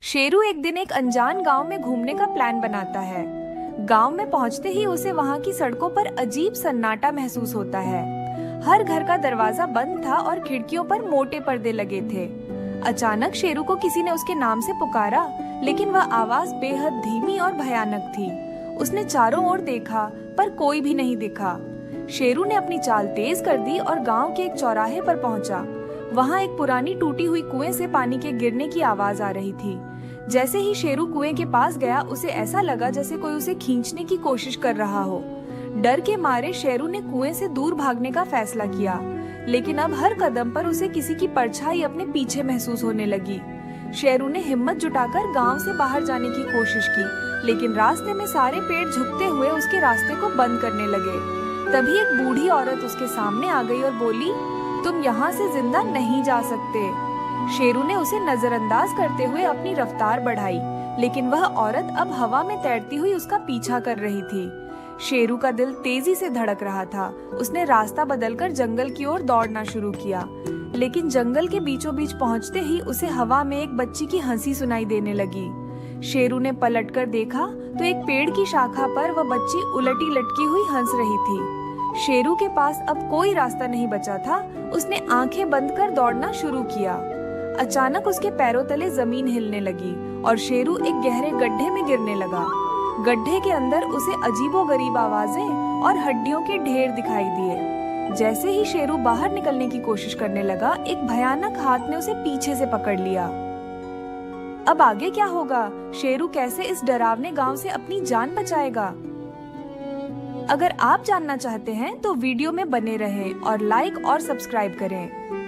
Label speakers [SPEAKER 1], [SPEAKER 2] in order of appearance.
[SPEAKER 1] शेरू एक दिन एक अनजान गांव में घूमने का प्लान बनाता है। गांव में पहुंचते ही उसे वहां की सड़कों पर अजीब सन्नाटा महसूस होता है। हर घर का दरवाजा बंद था और खिड़कियों पर मोटे पर्दे लगे थे। अचानक शेरू को किसी ने उसके नाम से पुकारा, लेकिन वह आवाज बेहद धीमी और भयानक थी। उसने चारों ओर देखा पर कोई भी नहीं दिखा। शेरू ने अपनी चाल तेज कर दी और गांव के एक चौराहे पर पहुंचा। वहां एक पुरानी टूटी हुई कुएं से पानी के गिरने की आवाज आ रही थी। जैसे ही शेरू कुएं के पास गया, उसे ऐसा लगा जैसे कोई उसे खींचने की कोशिश कर रहा हो। डर के मारे शेरू ने कुएं से दूर भागने का फैसला किया, लेकिन अब हर कदम पर उसे किसी की परछाई अपने पीछे महसूस होने लगी। शेरू ने हिम्मत जुटाकर गांव से बाहर जाने की कोशिश की, लेकिन रास्ते में सारे पेड़ झुकते हुए उसके रास्ते को बंद करने लगे। तभी एक बूढ़ी औरत उसके सामने आ गई और बोली, तुम यहाँ से जिंदा नहीं जा सकते। शेरू ने उसे नजरअंदाज करते हुए अपनी रफ्तार बढ़ाई, लेकिन वह औरत अब हवा में तैरती हुई उसका पीछा कर रही थी। शेरू का दिल तेजी से धड़क रहा था। उसने रास्ता बदलकर जंगल की ओर दौड़ना शुरू किया, लेकिन जंगल के बीचों बीच पहुंचते ही उसे हवा में एक बच्ची की हंसी सुनाई देने लगी। शेरू ने पलटकर देखा तो एक पेड़ की शाखा पर वह बच्ची उलटी लटकी हुई हंस रही थी। शेरू के पास अब कोई रास्ता नहीं बचा था। उसने आंखें बंद कर दौड़ना शुरू किया। अचानक उसके पैरों तले जमीन हिलने लगी और शेरू एक गहरे गड्ढे में गिरने लगा। गड्ढे के अंदर उसे अजीबोगरीब आवाजें और हड्डियों के ढेर दिखाई दिए। जैसे ही शेरू बाहर निकलने की कोशिश करने लगा, एक भयानक हाथ ने उसे पीछे से पकड़ लिया। अब आगे क्या होगा? शेरू कैसे इस डरावने गांव से अपनी जान बचाएगा? अगर आप जानना चाहते हैं तो वीडियो में बने रहें और लाइक और सब्सक्राइब करें।